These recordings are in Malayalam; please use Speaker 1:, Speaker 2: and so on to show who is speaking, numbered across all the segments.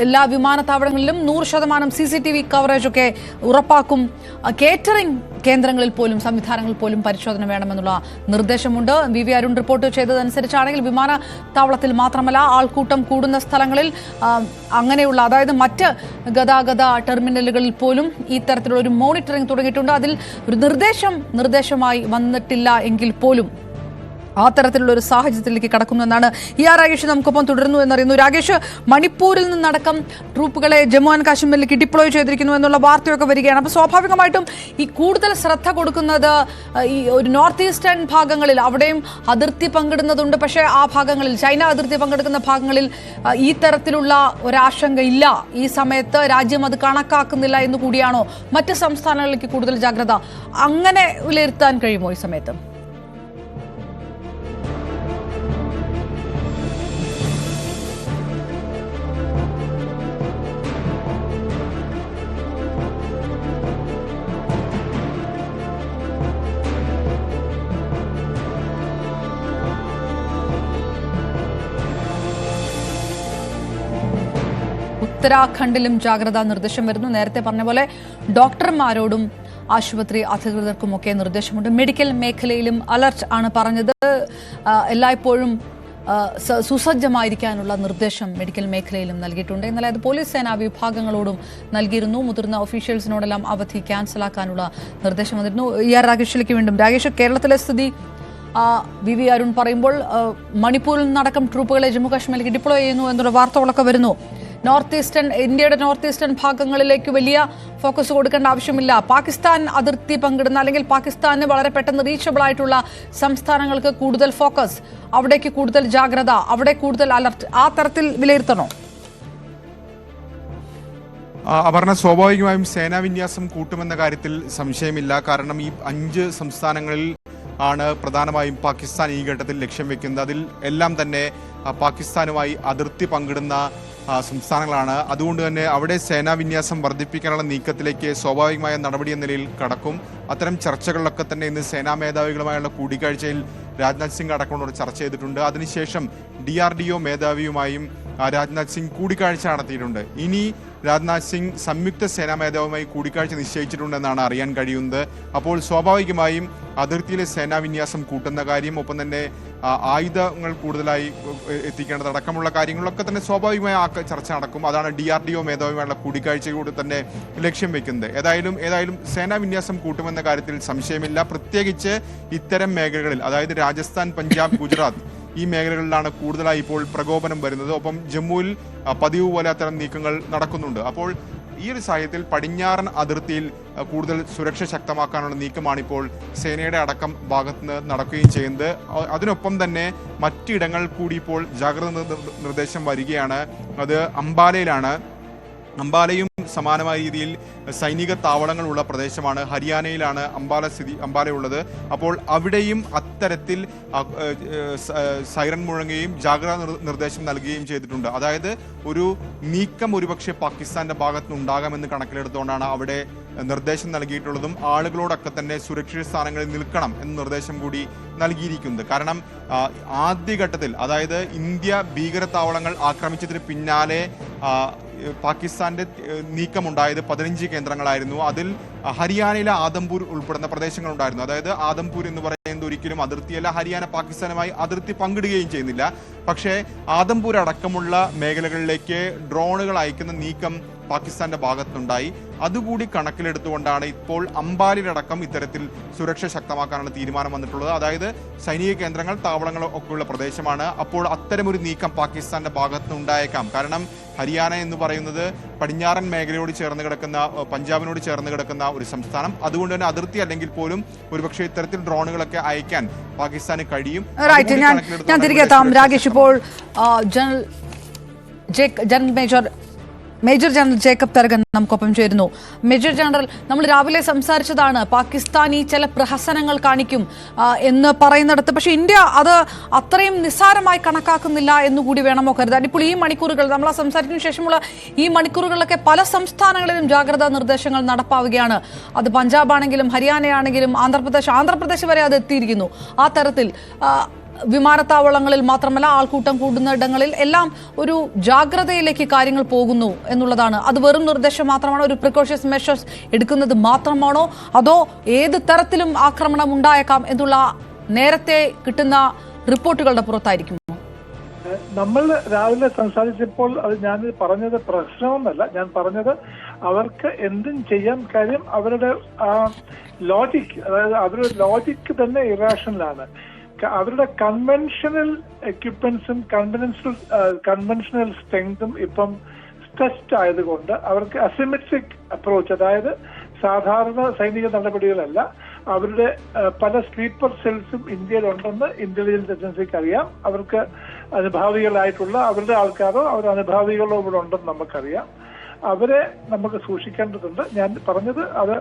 Speaker 1: എല്ലാ വിമാനത്താവളങ്ങളിലും 100% CCTV കവറേജ് ഒക്കെ ഉറപ്പാക്കും. കേറ്ററിംഗ് കേന്ദ്രങ്ങളിൽ പോലും സംവിധാനങ്ങളിൽ പോലും പരിശോധന വേണമെന്നുള്ള നിർദ്ദേശമുണ്ട്. വി അരുൺ റിപ്പോർട്ട് ചെയ്തതനുസരിച്ചാണെങ്കിൽ വിമാനത്താവളത്തിൽ മാത്രമല്ല ആൾക്കൂട്ടം കൂടുന്ന സ്ഥലങ്ങളിൽ അങ്ങനെയുള്ള അതായത് മറ്റ് ഗതാഗത ടെർമിനലുകളിൽ പോലും ഈ തരത്തിലുള്ള ഒരു മോണിറ്ററിംഗ് തുടങ്ങിയിട്ടുണ്ട്. അതിൽ ഒരു നിർദ്ദേശമായി വന്നിട്ടില്ല എങ്കിൽ പോലും ആ തരത്തിലുള്ള ഒരു സാഹചര്യത്തിലേക്ക് കടക്കുന്നു എന്നാണ് രാകേഷ് നമുക്കൊപ്പം തുടരുന്നു എന്നറിയുന്നു. രാകേഷ്, മണിപ്പൂരിൽ നിന്നടക്കം ട്രൂപ്പുകളെ ജമ്മു ആൻഡ് കാശ്മീരിലേക്ക് ഡിപ്ലോയ് ചെയ്തിരിക്കുന്നു എന്നുള്ള വാർത്തയൊക്കെ വരികയാണ്. അപ്പോൾ സ്വാഭാവികമായിട്ടും ഈ കൂടുതൽ ശ്രദ്ധ കൊടുക്കുന്നത് ഈ ഒരു നോർത്ത് ഈസ്റ്റേൺ ഭാഗങ്ങളിൽ, അവിടെയും അതിർത്തി പങ്കിടുന്നതുണ്ട്. പക്ഷേ ആ ഭാഗങ്ങളിൽ, ചൈന അതിർത്തി പങ്കെടുക്കുന്ന ഭാഗങ്ങളിൽ ഈ തരത്തിലുള്ള ഒരാശങ്കയില്ല. ഈ സമയത്ത് രാജ്യം അത് കണക്കാക്കുന്നില്ല എന്ന് കൂടിയാണോ മറ്റ് സംസ്ഥാനങ്ങളിലേക്ക് കൂടുതൽ ജാഗ്രത അങ്ങനെ വിലയിരുത്താൻ കഴിയുമോ ഈ സമയത്ത്? ഉത്തരാഖണ്ഡിലും ജാഗ്രതാ നിർദ്ദേശം വരുന്നു. നേരത്തെ പറഞ്ഞ പോലെ ഡോക്ടർമാരോടും ആശുപത്രി അധികൃതർക്കുമൊക്കെ നിർദ്ദേശമുണ്ട്. മെഡിക്കൽ മേഖലയിലും അലർട്ട് ആണ് പറഞ്ഞത്. എല്ലായ്പ്പോഴും സുസജ്ജമായിരിക്കാനുള്ള നിർദ്ദേശം മെഡിക്കൽ മേഖലയിലും നൽകിയിട്ടുണ്ട്. എന്നാൽ അത് പോലീസ് സേനാ വിഭാഗങ്ങളോടും നൽകിയിരുന്നു. മുതിർന്ന ഒഫീഷ്യൽസിനോടെല്ലാം അവധി ക്യാൻസലാക്കാനുള്ള നിർദ്ദേശം വന്നിരുന്നു. രാകേഷിലേക്ക് വീണ്ടും. രാകേഷ്, കേരളത്തിലെ സ്ഥിതി വി അരുൺ പറയുമ്പോൾ മണിപ്പൂരിൽ നിന്നടക്കം ട്രൂപ്പുകളെ ജമ്മു കാശ്മീരിലേക്ക് ഡിപ്ലോയ് ചെയ്യുന്നു എന്നുള്ള വാർത്തകളൊക്കെ വരുന്നു. ഇന്ത്യയുടെ നോർത്ത് ഈസ്റ്റേൺ ഭാഗങ്ങളിലേക്ക് വലിയ ഫോക്കസ് കൊടുക്കേണ്ട ആവശ്യമില്ല. പാകിസ്ഥാൻ അതിർത്തി പങ്കിടുന്ന അല്ലെങ്കിൽ പാകിസ്ഥാന് വളരെ പെട്ടെന്ന് റീച്ചബിൾ ആയിട്ടുള്ള സംസ്ഥാനങ്ങൾക്ക് കൂടുതൽ ഫോക്കസ്, അവിടേക്ക് കൂടുതൽ ജാഗ്രത, അവിടെ കൂടുതൽ അലർട്ട്, ആ തരത്തിൽ വിലയിരുത്തണോ?
Speaker 2: അപർണ, സ്വാഭാവികമായും സേനാവിന്യാസം കൂട്ടുമെന്ന കാര്യത്തിൽ സംശയമില്ല. കാരണം ഈ 5 സംസ്ഥാനങ്ങളിൽ ആണ് പ്രധാനമായും പാകിസ്ഥാൻ ഈ ഘട്ടത്തിൽ ലക്ഷ്യം വെക്കുന്നത്. അതിൽ എല്ലാം തന്നെ പാകിസ്ഥാനുമായി അതിർത്തി പങ്കിടുന്ന സംസ്ഥാനങ്ങളാണ്. അതുകൊണ്ട് തന്നെ അവിടെ സേനാവിന്യാസം വർദ്ധിപ്പിക്കാനുള്ള നീക്കത്തിലേക്ക് സ്വാഭാവികമായ നടപടി എന്ന നിലയിൽ കടക്കും. അത്തരം ചർച്ചകളിലൊക്കെ തന്നെ ഇന്ന് സേനാ മേധാവികളുമായുള്ള കൂടിക്കാഴ്ചയിൽ രാജ്നാഥ് സിംഗ് അടക്കമുള്ളവർ ചർച്ച ചെയ്തിട്ടുണ്ട്. അതിനുശേഷം DRDO മേധാവിയുമായും രാജ്നാഥ് സിംഗ് കൂടിക്കാഴ്ച നടത്തിയിട്ടുണ്ട്. ഇനി രാജ്നാഥ് സിംഗ് സംയുക്ത സേനാ മേധാവിയുമായി കൂടിക്കാഴ്ച നിശ്ചയിച്ചിട്ടുണ്ടെന്നാണ് അറിയാൻ കഴിയുന്നത്. അപ്പോൾ സ്വാഭാവികമായും അതിർത്തിയിലെ സേനാവിന്യാസം കൂട്ടുന്ന കാര്യം, ഒപ്പം തന്നെ ആയുധങ്ങൾ കൂടുതലായി എത്തിക്കേണ്ടതടക്കമുള്ള കാര്യങ്ങളൊക്കെ തന്നെ സ്വാഭാവികമായ ചർച്ച നടക്കും. അതാണ് DRDO മേധാവിയുമായുള്ള കൂടിക്കാഴ്ചയോട് തന്നെ ലക്ഷ്യം വെക്കുന്നത്. ഏതായാലും സേനാവിന്യാസം കൂട്ടുമെന്ന കാര്യത്തിൽ സംശയമില്ല. പ്രത്യേകിച്ച് ഇത്തരം മേഖലകളിൽ, അതായത് രാജസ്ഥാൻ, പഞ്ചാബ്, ഗുജറാത്ത് ഈ മേഖലകളിലാണ് കൂടുതലായി ഇപ്പോൾ പ്രകോപനം വരുന്നത്. ഒപ്പം ജമ്മുവിൽ പതിവ് പോലെ അത്തരം നീക്കങ്ങൾ നടക്കുന്നുണ്ട്. അപ്പോൾ ഈ ഒരു സാഹചര്യത്തിൽ പടിഞ്ഞാറൻ അതിർത്തിയിൽ കൂടുതൽ സുരക്ഷ ശക്തമാക്കാനുള്ള നീക്കമാണിപ്പോൾ സേനയുടെ അടക്കം ഭാഗത്തുനിന്ന് നടക്കുകയും ചെയ്യുന്നത്. അതിനൊപ്പം തന്നെ മറ്റിടങ്ങൾ കൂടി ഇപ്പോൾ ജാഗ്രത നിർദ്ദേശം വരികയാണ്. അത് അംബാലയിലാണ്. അംബാലയും സമാനമായ രീതിയിൽ സൈനിക താവളങ്ങളുള്ള പ്രദേശമാണ്. ഹരിയാനയിലാണ് അംബാലയുള്ളത്. അപ്പോൾ അവിടെയും അത്തരത്തിൽ സൈറൻ മുഴങ്ങുകയും ജാഗ്രതാ നിർദ്ദേശം നൽകുകയും ചെയ്തിട്ടുണ്ട്. അതായത് ഒരു നീക്കം ഒരുപക്ഷെ പാകിസ്ഥാന്റെ ഭാഗത്തുനിന്ന് ഉണ്ടാകാമെന്ന് കണക്കിലെടുത്തുകൊണ്ടാണ് അവിടെ നിർദ്ദേശം നൽകിയിട്ടുള്ളതും ആളുകളോടൊക്കെ തന്നെ സുരക്ഷിത സ്ഥാനങ്ങളിൽ നിൽക്കണം എന്ന നിർദ്ദേശം കൂടി നൽകിയിരിക്കുന്നത്. കാരണം ആദ്യഘട്ടത്തിൽ, അതായത് ഇന്ത്യ ഭീകരതാവളങ്ങൾ ആക്രമിച്ചതിന് പിന്നാലെ പാകിസ്ഥാന്റെ നീക്കമുണ്ടായത് 15 കേന്ദ്രങ്ങളായിരുന്നു. അതിൽ ഹരിയാനയിലെ ആദംപൂർ ഉൾപ്പെടുന്ന പ്രദേശങ്ങളുണ്ടായിരുന്നു. അതായത് ആദംപൂർ എന്ന് പറയുന്നത് ഒരിക്കലും അതിർത്തിയല്ല, ഹരിയാന പാകിസ്ഥാനുമായി അതിർത്തി പങ്കിടുകയും ചെയ്യുന്നില്ല. പക്ഷേ ആദംപൂർ അടക്കമുള്ള മേഖലകളിലേക്ക് ഡ്രോണുകൾ അയക്കുന്ന നീക്കം പാകിസ്ഥാന്റെ ഭാഗത്തുനിന്നുണ്ടായി. അതുകൂടി കണക്കിലെടുത്തുകൊണ്ടാണ് ഇപ്പോൾ അംബാലയിലടക്കം ഇത്തരത്തിൽ സുരക്ഷ ശക്തമാക്കാനുള്ള തീരുമാനം വന്നിട്ടുള്ളത്. അതായത് സൈനിക കേന്ദ്രങ്ങൾ, താവളങ്ങൾ ഒക്കെയുള്ള പ്രദേശമാണ്. അപ്പോൾ അത്തരമൊരു നീക്കം പാകിസ്ഥാന്റെ ഭാഗത്തുനിന്ന് ഉണ്ടായേക്കാം. കാരണം ഹരിയാന എന്ന് പറയുന്നത് പടിഞ്ഞാറൻ മേഖലയോട് ചേർന്ന് കിടക്കുന്ന, പഞ്ചാബിനോട് ചേർന്ന് കിടക്കുന്ന ഒരു സംസ്ഥാനം. അതുകൊണ്ട് തന്നെ അതിർത്തി അല്ലെങ്കിൽ പോലും ഒരുപക്ഷെ ഇത്തരത്തിൽ ഡ്രോണുകളൊക്കെ അയക്കാൻ പാകിസ്ഥാന് കഴിയും.
Speaker 1: ഞാൻ തിരികെ എത്താം. രാകേഷ്, ഇപ്പോൾ മേജർ ജനറൽ ജേക്കബ് തരകൻ നമുക്കൊപ്പം ചേരുന്നു. മേജർ ജനറൽ, നമ്മൾ രാവിലെ സംസാരിച്ചതാണ് പാകിസ്ഥാൻ ഈ ചില പ്രഹസനങ്ങൾ കാണിക്കും എന്ന് പറയുന്നിടത്ത്, പക്ഷേ ഇന്ത്യ അത് അത്രയും നിസ്സാരമായി കണക്കാക്കുന്നില്ല എന്നുകൂടി വേണമോ കരുതാൻ? ഇപ്പോൾ ഈ മണിക്കൂറുകൾ, നമ്മൾ ആ സംസാരിച്ചതിനു ശേഷമുള്ള ഈ മണിക്കൂറുകളിലൊക്കെ പല സംസ്ഥാനങ്ങളിലും ജാഗ്രതാ നിർദ്ദേശങ്ങൾ നടപ്പാവുകയാണ്. അത് പഞ്ചാബ് ആണെങ്കിലും ഹരിയാന ആണെങ്കിലും ആന്ധ്രാപ്രദേശ് വരെ അത് എത്തിയിരിക്കുന്നു. ആ തരത്തിൽ വിമാനത്താവളങ്ങളിൽ മാത്രമല്ല ആൾക്കൂട്ടം കൂടുന്ന ഇടങ്ങളിൽ എല്ലാം ഒരു ജാഗ്രതയിലേക്ക് കാര്യങ്ങൾ പോകുന്നു എന്നുള്ളതാണ്. അത് വെറും നിർദ്ദേശം മാത്രമാണോ, ഒരു പ്രിക്കോഷ്യസ് മെഷേഴ്സ് എടുക്കുന്നത് മാത്രമാണോ, അതോ ഏത് തരത്തിലും ആക്രമണം ഉണ്ടായേക്കാം എന്നുള്ള നേരത്തെ കിട്ടുന്ന റിപ്പോർട്ടുകളുടെ പുറത്തായിരിക്കും?
Speaker 3: നമ്മൾ രാവിലെ സംസാരിച്ചപ്പോൾ അത് ഞാൻ പറഞ്ഞത് പ്രശ്നമൊന്നല്ല, ഞാൻ പറഞ്ഞത് അവർക്ക് എന്തും ചെയ്യാൻ കാര്യം അവരുടെ ലോജിക്, അതായത് അവരുടെ ലോജിക് തന്നെ ഇറാഷണലാണ്. അവരുടെ കൺവെൻഷണൽ എക്യുപ്മെന്റ്സും കൺവെൻഷണൽ സ്ട്രെങ്തും ഇപ്പം സ്ട്രെസ്ഡ് ആയതുകൊണ്ട് അവർക്ക് അസിമെട്രിക് അപ്രോച്ച്, അതായത് സാധാരണ സൈനിക നടപടികളല്ല, അവരുടെ പല സ്ലീപ്പർ സെൽസും ഇന്ത്യയിലുണ്ടെന്ന് ഇന്റലിജൻസ് ഏജൻസിക്ക് അറിയാം. അവർക്ക് അനുഭാവികളായിട്ടുള്ള അവരുടെ ആൾക്കാരോ അവർ അനുഭാവികളോ ഇവിടെ ഉണ്ടെന്ന് നമുക്കറിയാം. അവരെ നമുക്ക് സൂക്ഷിക്കേണ്ടതുണ്ട്. ഞാൻ പറഞ്ഞത് അത്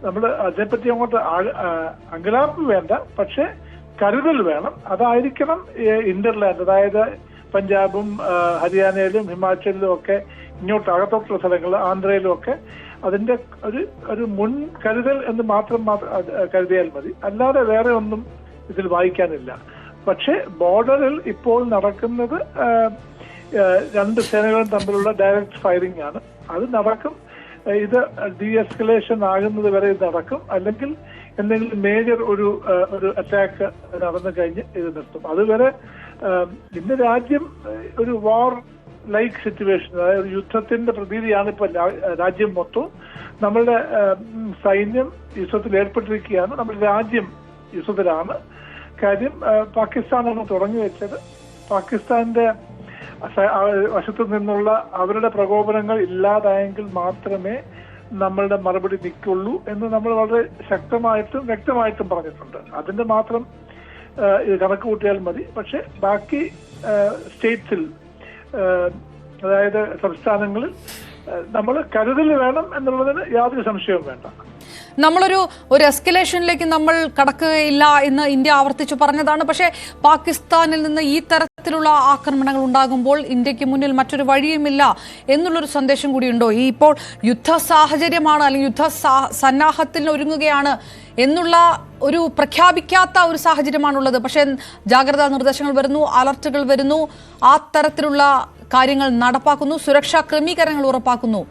Speaker 3: നമ്മൾ അതിനെപ്പറ്റി അങ്ങോട്ട് അങ്കലാപ്പ് വേണ്ട, പക്ഷെ കരുതൽ വേണം. അതായിരിക്കണം ഇന്റർലാൻഡ്, അതായത് പഞ്ചാബും ഹരിയാനയിലും ഹിമാചലിലും ഒക്കെ ഇങ്ങോട്ട് അകത്തോട്ടുള്ള സ്ഥലങ്ങൾ, ആന്ധ്രയിലും ഒക്കെ അതിന്റെ ഒരു മുൻ കരുതൽ എന്ന് മാത്രം കരുതിയാൽ മതി. അല്ലാതെ വേറെ ഒന്നും ഇതിൽ വായിക്കാനില്ല. പക്ഷെ ബോർഡറിൽ ഇപ്പോൾ നടക്കുന്നത് രണ്ട് സേനകളും തമ്മിലുള്ള ഡയറക്റ്റ് ഫയറിംഗ് ആണ്. അത് നടക്കും. ഇത് ഡി എസ്കലേഷൻ ആകുന്നത് വരെ ഇത് നടക്കും. അല്ലെങ്കിൽ എന്തെങ്കിലും മേജർ ഒരു അറ്റാക്ക് നടന്നു കഴിഞ്ഞ് ഇത് നിർത്തും. അതുവരെ ഇന്ന് രാജ്യം ഒരു വാർ ലൈക്ക് സിറ്റുവേഷൻ, അതായത് ഒരു യുദ്ധത്തിന്റെ പ്രതീതിയാണ് ഇപ്പൊ രാജ്യം മൊത്തം. നമ്മളുടെ സൈന്യം യുദ്ധത്തിൽ ഏർപ്പെട്ടിരിക്കുകയാണ്, നമ്മുടെ രാജ്യം യുദ്ധത്തിലാണ്. കാര്യം പാകിസ്ഥാനാണ് തുടങ്ങി വെച്ചത്. പാകിസ്ഥാന്റെ വശത്തു നിന്നുള്ള അവരുടെ പ്രകോപനങ്ങൾ ഇല്ലാതായെങ്കിൽ മാത്രമേ നമ്മളുടെ മറുപടി നിൽക്കുള്ളൂ എന്ന് നമ്മൾ വളരെ ശക്തമായിട്ടും വ്യക്തമായിട്ടും പറഞ്ഞിട്ടുണ്ട്. അതിന്റെ മാത്രം ഇത് കണക്ക് കൂട്ടിയാൽ മതി. പക്ഷെ ബാക്കി സ്റ്റേറ്റ്സിൽ, അതായത് സംസ്ഥാനങ്ങളിൽ നമ്മൾ കരുതൽ വേണം എന്നുള്ളതിന് യാതൊരു സംശയവും വേണ്ട.
Speaker 1: നമ്മളൊരു എസ്കലേഷനിലേക്ക് നമ്മൾ കടക്കുകയില്ല എന്ന് ഇന്ത്യ ആവർത്തിച്ചു പറഞ്ഞതാണ്. പക്ഷേ പാകിസ്ഥാനിൽ നിന്ന് ഈ തരത്തിലുള്ള ആക്രമണങ്ങൾ ഉണ്ടാകുമ്പോൾ ഇന്ത്യക്ക് മുന്നിൽ മറ്റൊരു വഴിയുമില്ല എന്നുള്ളൊരു സന്ദേശം കൂടിയുണ്ടോ? ഈ ഇപ്പോൾ യുദ്ധ സാഹചര്യമാണ്, അല്ലെങ്കിൽ യുദ്ധ സന്നാഹത്തിൽ ഒരുങ്ങുകയാണ് എന്നുള്ള ഒരു പ്രഖ്യാപിക്കാത്ത ഒരു സാഹചര്യമാണുള്ളത്. പക്ഷേ ജാഗ്രതാ നിർദ്ദേശങ്ങൾ വരുന്നു, അലർട്ടുകൾ വരുന്നു, ആ തരത്തിലുള്ള കാര്യങ്ങൾ നടപ്പാക്കുന്നു, സുരക്ഷാ ക്രമീകരണങ്ങൾ ഉറപ്പാക്കുന്നു.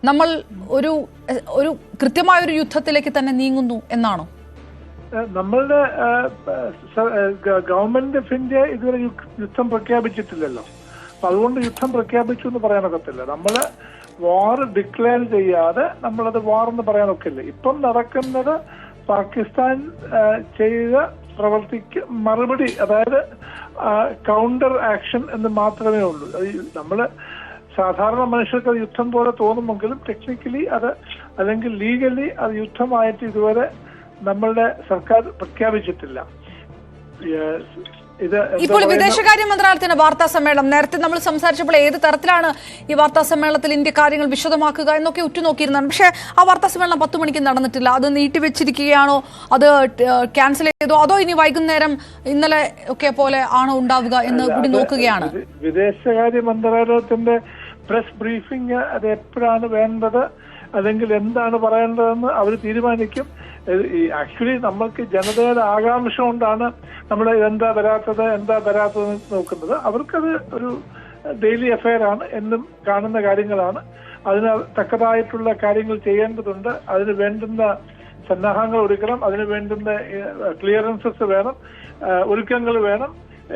Speaker 1: നമ്മൾ ഒരു കൃത്യമായ ഒരു യുദ്ധത്തിലേക്ക് തന്നെ നീങ്ങുന്നു എന്നാണോ?
Speaker 3: നമ്മളുടെ ഗവൺമെന്റ് ഓഫ് ഇന്ത്യ ഇതുവരെ യുദ്ധം പ്രഖ്യാപിച്ചിട്ടില്ലല്ലോ. അപ്പൊ അതുകൊണ്ട് യുദ്ധം പ്രഖ്യാപിച്ചു എന്ന് പറയാനൊക്കത്തില്ല. നമ്മള് വാർ ഡിക്ലെയർ ചെയ്യാതെ നമ്മളത് വാർ എന്ന് പറയാനൊക്കില്ല. ഇപ്പം നടക്കുന്നത് പാകിസ്ഥാൻ ചെയ്ത പ്രവർത്തിക്ക് മറുപടി, അതായത് കൗണ്ടർ ആക്ഷൻ എന്ന് മാത്രമേ ഉള്ളൂ. നമ്മള് സാധാരണ മനുഷ്യർക്ക് അത് യുദ്ധം പോലെ തോന്നുമെങ്കിലും ടെക്നിക്കലി അത്, അല്ലെങ്കിൽ ലീഗലി അത് യുദ്ധമായിട്ട് ഇതുവരെ നമ്മളുടെ സർക്കാർ പ്രഖ്യാപിച്ചിട്ടില്ല.
Speaker 1: ഇപ്പോൾ വിദേശകാര്യ മന്ത്രാലയത്തിന്റെ വാർത്താ സമ്മേളനം, നേരത്തെ നമ്മൾ സംസാരിച്ചപ്പോൾ ഏത് തരത്തിലാണ് ഈ വാർത്താ സമ്മേളനത്തിൽ ഇന്ത്യ കാര്യങ്ങൾ വിശദമാക്കുക എന്നൊക്കെ ഉറ്റുനോക്കിയിരുന്നതാണ്. പക്ഷേ ആ വാർത്താ സമ്മേളനം 10 മണിക്ക് നടന്നിട്ടില്ല. അത് നീട്ടിവെച്ചിരിക്കുകയാണോ, അത് ക്യാൻസൽ ചെയ്തോ, അതോ ഇനി വൈകുന്നേരം ഇന്നലെ ഒക്കെ പോലെ ആണോ ഉണ്ടാവുക എന്ന് കൂടി നോക്കുകയാണ്?
Speaker 3: വിദേശകാര്യ മന്ത്രാലയത്തിന്റെ പ്രസ് ബ്രീഫിംഗ് അത് എപ്പോഴാണ് വേണ്ടത്, അല്ലെങ്കിൽ എന്താണ് പറയേണ്ടതെന്ന് അവർ തീരുമാനിക്കും. ആക്ച്വലി നമ്മൾക്ക് ജനതയുടെ ആകാംക്ഷ കൊണ്ടാണ് നമ്മൾ എന്താ വരാത്തത് നോക്കുന്നത്. അവർക്കത് ഒരു ഡെയിലി അഫെയർ ആണ്, എന്നും കാണുന്ന കാര്യങ്ങളാണ്. അതിന് തക്കതായിട്ടുള്ള കാര്യങ്ങൾ ചെയ്യേണ്ടതുണ്ട്. അതിന് വേണ്ടുന്ന സന്നാഹങ്ങൾ ഒരുക്കണം, അതിന് വേണ്ടുന്ന ക്ലിയറൻസസ് വേണം, ഒരുക്കങ്ങൾ വേണം.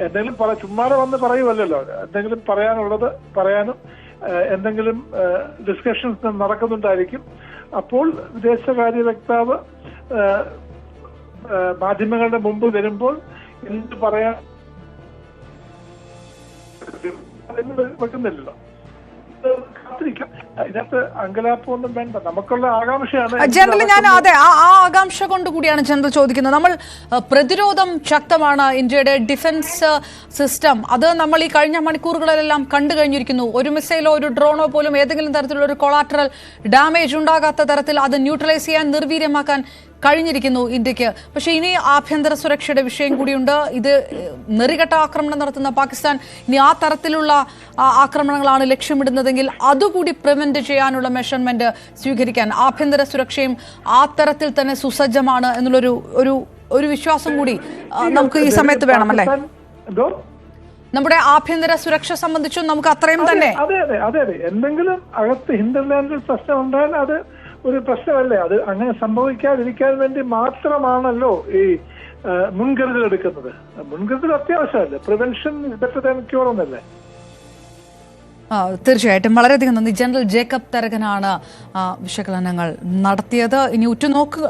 Speaker 3: എന്തെങ്കിലും ചുമ്മാതെ വന്ന് പറയുമല്ലോ, എന്തെങ്കിലും പറയാനുള്ളത് പറയാനും എന്തെങ്കിലും ഡിസ്കഷൻസ് നടക്കുന്നുണ്ടായിരിക്കും. അപ്പോൾ വിദേശകാര്യ വക്താവ് മാധ്യമങ്ങളുടെ മുമ്പ് വരുമ്പോൾ എന്ത് പറയാൻ വെക്കുന്നില്ലല്ലോ. ഇതിനകത്ത് അങ്കലാപ്പൊന്നും വേണ്ട, നമുക്കുള്ള ആകാംക്ഷയാണ്.
Speaker 1: ജനറൽ, ഞാൻ അതെ ആ ആകാംക്ഷ കൊണ്ട് കൂടിയാണ് ജനറൽ ചോദിക്കുന്നത്. നമ്മൾ പ്രതിരോധം ശക്തമാണ്, ഇന്ത്യയുടെ ഡിഫൻസ് സിസ്റ്റം അത് നമ്മൾ ഈ കഴിഞ്ഞ മണിക്കൂറുകളിലെല്ലാം കണ്ടു കഴിഞ്ഞിരിക്കുന്നു. ഒരു മിസൈലോ ഒരു ഡ്രോണോ പോലും ഏതെങ്കിലും തരത്തിലുള്ള ഒരു കൊളാറ്ററൽ ഡാമേജ് ഉണ്ടാകാത്ത തരത്തിൽ അത് ന്യൂട്രലൈസ് ചെയ്യാൻ, നിർവീര്യമാക്കാൻ കഴിഞ്ഞിരിക്കുന്നു ഇന്ത്യക്ക്. പക്ഷേ ഇനി ആഭ്യന്തര സുരക്ഷയുടെ വിഷയം കൂടിയുണ്ട്. ഇത് നെറികെട്ട ആക്രമണം നടത്തുന്ന പാകിസ്ഥാൻ ഇനി ആ തരത്തിലുള്ള ആക്രമണങ്ങളാണ് ലക്ഷ്യമിടുന്നതെങ്കിൽ അതുകൂടി പ്രിവെന്റ് ചെയ്യാനുള്ള മെഷർമെന്റ് സ്വീകരിക്കാൻ ആഭ്യന്തര സുരക്ഷയും ആ തരത്തിൽ തന്നെ സുസജ്ജമാണ് എന്നുള്ളൊരു ഒരു വിശ്വാസം കൂടി നമുക്ക് ഈ സമയത്ത് വേണം, അല്ലേ?
Speaker 3: എന്തോ
Speaker 1: നമ്മുടെ ആഭ്യന്തര സുരക്ഷ സംബന്ധിച്ചും നമുക്ക് അത്രയും തന്നെ.
Speaker 3: അതെ എന്തെങ്കിലും അകത്ത് ഹിന്ദുലാൻഡിൽ പ്രശ്നം ഉണ്ടായാൽ അത് ഒരു പ്രശ്നമല്ലേ. അത് അങ്ങനെ സംഭവിക്കാതിരിക്കാൻ വേണ്ടി മാത്രമാണല്ലോ ഈ മുൻകരുതൽ എടുക്കുന്നത്. മുൻകരുതൽ അത്യാവശ്യമല്ലേ. Prevention is better than cure എന്നല്ലേ.
Speaker 1: തീർച്ചയായിട്ടും വളരെയധികം നന്ദി. ജനറൽ ജേക്കബ് തരകനാണ് വിശകലനങ്ങൾ നടത്തിയത്. ഇനി ഉറ്റുനോക്കുക